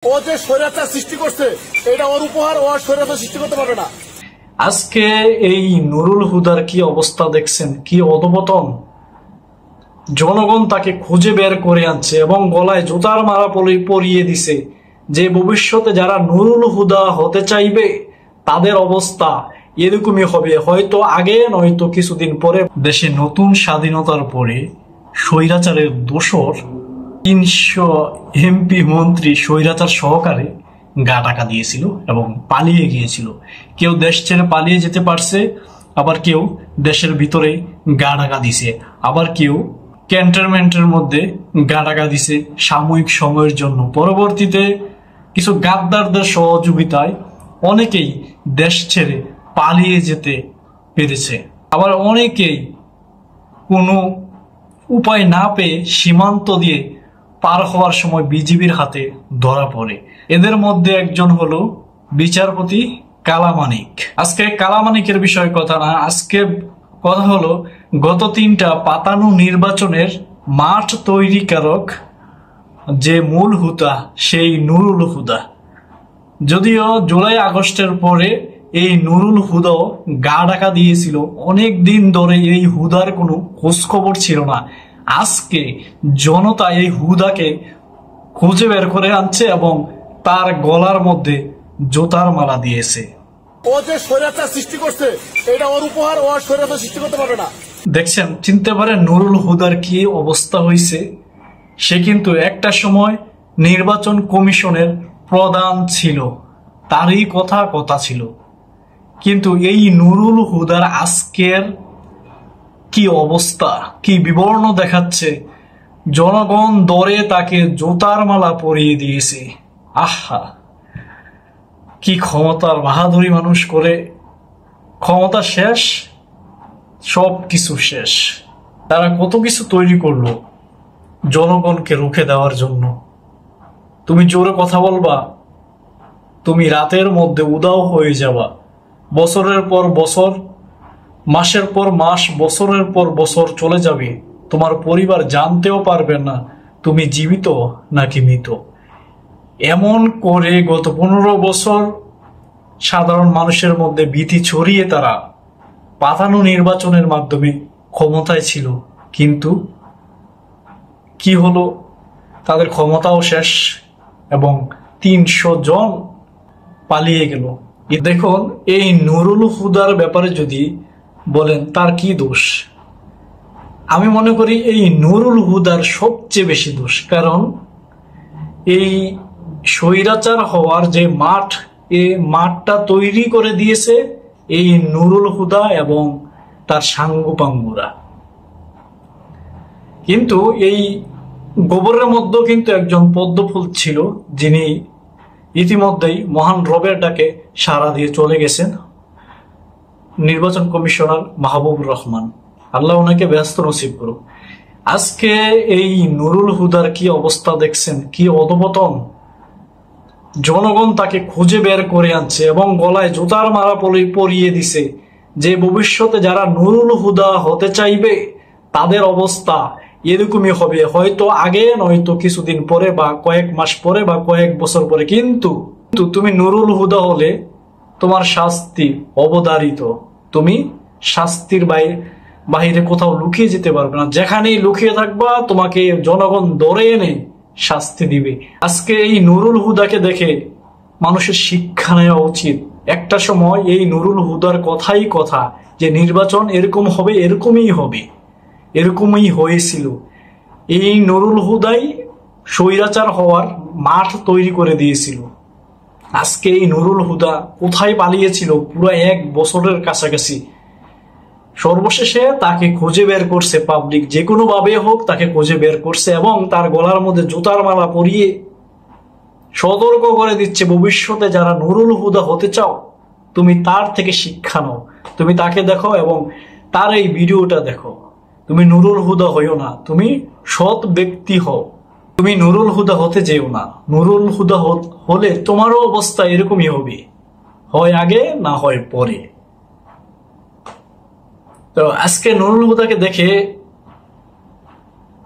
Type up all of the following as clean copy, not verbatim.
ও যে স্বৈরাচার সৃষ্টি করছে এটা ওর উপহার, ও স্বৈরাচার সৃষ্টি করতে পারবে না। আজকে এই নুরুল হুদার কি অবস্থা দেখছেন, কি অধপতন। জনগণ তাকে খুঁজে বের করে আনছে এবং গলায় জুতার মারা পরিয়ে দিছে যে ভবিষ্যতে যারা নুরুল হুদা হতে চাইবে তাদের অবস্থা এরকমই হবে, হয়তো আগে নয়তো কিছুদিন পরে। দেশে নতুন স্বাধীনতার পরে স্বৈরাচারের দোসর ৩০০ এমপি মন্ত্রী স্বৈরাচার সহকারে গা টাকা দিয়েছিল এবং পালিয়ে গিয়েছিল। কেউ দেশ ছেড়ে পালিয়ে যেতে পারছে, আবার কেউ দেশের ভিতরে গা টাকা দিছে, আবার কেউ ক্যান্টনমেন্টের মধ্যে গা টাকা দিছে সাময়িক সময়ের জন্য। পরবর্তীতে কিছু গাদ্দারদের সহযোগিতায় অনেকেই দেশ ছেড়ে পালিয়ে যেতে পেরেছে, আবার অনেকেই কোনো উপায় না পেয়ে সীমান্ত দিয়ে পার হওয়ার সময় বিজিবির হাতে ধরা পড়ে। এদের মধ্যে একজন হলো বিচারপতি কালামানিক। আজকে কালামানিকের বিষয়ে কথা না, আজকে কথা হলো গত ৩টা পাতানো নির্বাচনের মাঠ তৈরিকারক যে মূল হুদা, সেই নুরুল হুদা। যদিও জুলাই আগস্টের পরে এই নুরুল হুদাও গা ডাকা দিয়েছিল, অনেক দিন ধরে এই হুদার কোনো খোঁজখবর ছিল না। আজকে জনতা এই হুদাকে খুঁজে বের করে আনছে এবং তার গলার মধ্যে জুতার মালা দিয়েছে। ও যে স্বৈরাচার সৃষ্টি করছে এটা ওর উপহার, ও স্বৈরাচার সৃষ্টি করতে পারবে না। দেখছেন, চিনতে পারে নুরুল হুদার কি অবস্থা হয়েছে। সে কিন্তু একটা সময় নির্বাচন কমিশনের প্রধান ছিল, তারই কথা ছিল। কিন্তু এই নুরুল হুদার আজকের কি অবস্থা, কি বিবর্ণ দেখাচ্ছে। জনগণ দরে তাকে জুতার মালা পরিয়ে দিয়েছে। আহা, কি ক্ষমতার বাহাদুরি মানুষ করে। ক্ষমতা শেষ, সব কিছু শেষ। তারা কত কিছু তৈরি করলো জনগণকে রুখে দেওয়ার জন্য। তুমি জোরে কথা বলবা, তুমি রাতের মধ্যে উদাও হয়ে যাবা। বছরের পর বছর, মাসের পর মাস, বছরের পর বছর চলে যাবে, তোমার পরিবার জানতেও পারবে না তুমি জীবিত নাকি মৃত। এমন করে গত 15 বছর সাধারণ মানুষের মধ্যে ভীতি ছড়িয়ে তারা পাতানো নির্বাচনের মাধ্যমে ক্ষমতায় ছিল। কিন্তু কি হলো, তাদের ক্ষমতাও শেষ এবং ৩০০ জন পালিয়ে গেল। দেখুন, এই নুরুল হুদার ব্যাপারে যদি বলেন তার কি দোষ, আমি মনে করি এই নুরুল হুদার সবচেয়ে বেশি দোষ। কারণ এই স্বৈরাচার হওয়ার যে মাঠ, এই মাঠটা তৈরি করে দিয়েছে এই নুরুল হুদা এবং তার সাঙ্গুপাঙ্গুরা। কিন্তু এই গোবরের মধ্যেও কিন্তু একজন পদ্মফুল ছিল, যিনি ইতিমধ্যেই মহান রবের ডাকে সাড়া দিয়ে চলে গেছেন, নির্বাচন কমিশনার মাহবুবুর রহমান। আল্লাহ ওনাকে ব্যস্ত নসিব করুক। আজকে এই নুরুল হুদার কি অবস্থা দেখছেন, কি অধপতন। জনগণ তাকে খুঁজে বের করে আনছে এবং গলায় জুতার মারা পরিয়ে দিছে যে ভবিষ্যতে যারা নুরুল হুদা হতে চাইবে তাদের অবস্থা এরকমই হবে, হয়তো আগে নয়তো কিছুদিন পরে বা কয়েক মাস পরে বা কয়েক বছর পরে। কিন্তু তুমি নুরুল হুদা হলে তোমার শাস্তি অবধারিত। তুমি শাস্তির বাইরে কোথাও লুকিয়ে যেতে পারবে না। যেখানেই লুকিয়ে থাকবা তোমাকে জনগণ ধরে এনে শাস্তি দিবে। আজকে এই নুরুল হুদাকে দেখে মানুষের শিক্ষা নেওয়া উচিত। একটা সময় এই নুরুল হুদার কথাই কথা যে নির্বাচন এরকম হবে, এরকমই হবে, এরকমই হয়েছিল। এই নুরুল হুদাই স্বৈরাচার হওয়ার মাঠ তৈরি করে দিয়েছিল। আজকে এই নুরুল হুদা কোথায় পালিয়েছিল পুরো 1 বছরের কাছাকাছি। সর্বশেষে তাকে খুঁজে বের করছে পাবলিক, যে কোনো ভাবে হোক তাকে খুঁজে বের করছে এবং তার গলার মধ্যে জুতার মালা পরিয়ে সতর্ক করে দিচ্ছে, ভবিষ্যতে যারা নুরুল হুদা হতে চাও তুমি তার থেকে শিক্ষা নাও, তুমি তাকে দেখো এবং তার এই ভিডিওটা দেখো। তুমি নুরুল হুদা হইও না, তুমি সৎ ব্যক্তি হও, তুমি নুরুল হুদা হতে যেও না। নুরুল হুদা হলে তোমারও অবস্থা এরকমই হবে, হয় আগে না হয় পরে। তো আজকে নুরুল হুদাকে দেখে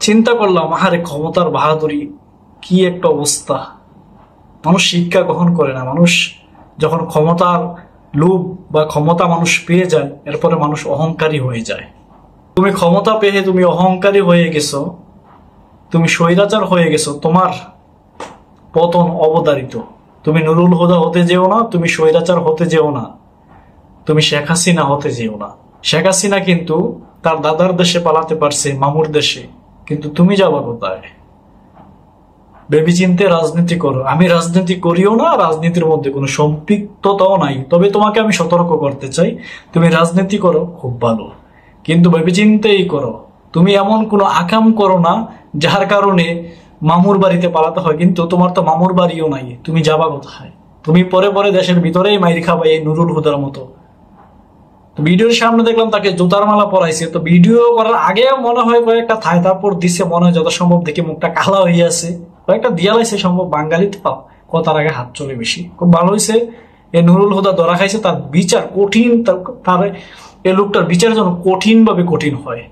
চিন্তা করলাম, আহারে ক্ষমতার বাহাদুরি, কি একটা অবস্থা। মানুষ শিক্ষা গ্রহণ করে না। মানুষ যখন ক্ষমতার লোভ বা ক্ষমতা মানুষ পেয়ে যায়, এরপরে মানুষ অহংকারী হয়ে যায়। তুমি ক্ষমতা পেয়ে তুমি অহংকারী হয়ে গেছো, তুমি স্বৈরাচার হয়ে গেছো, তোমার পতন অবধারিত। তুমি নুরুল হুদা হতে যেও না, তুমি স্বৈরাচার হতে যেও না, তুমি শেখ হাসিনা হতে যেও না। শেখ হাসিনা কিন্তু তার দাদার দেশে পালাতে পারছে, মামুর দেশে, কিন্তু তুমি যাবা কোথায়? ভেবেচিন্তে রাজনীতি করো। আমি রাজনীতি করিও না, রাজনীতির মধ্যে কোনো সম্পৃক্ততাও নাই, তবে তোমাকে আমি সতর্ক করতে চাই, তুমি রাজনীতি করো খুব ভালো, কিন্তু ভেবেচিন্তেই করো। তুমি এমন কোনো আকাম করো না যার কারণে মামুর বাড়িতে পালাতে হয়, কিন্তু তোমার তো মামুর বাড়িও নাই, তুমি যাবা কোথায়? তুমি পরে পরে দেশের ভিতরেই মাইর খাবা এই নুরুল হুদার মতো। ভিডিওর সামনে দেখলাম তাকে জুতার মালা পরাইছে, তো ভিডিও করার আগে মনে হয় কয়েকটা থাই, তারপর দিছে মনে হয় যত সম্ভব দেখে মুখটা কালা হয়ে আছে, কয়েকটা দিয়ালাইছে সম্ভব। বাঙালি তো কথার আগে হাত চলে বেশি। খুব ভালো হয়েছে এই নুরুল হুদা ধরা খাইছে, তার বিচার কঠিন, তার এই লোকটার বিচার যেন কঠিন ভাবে কঠিন হয়।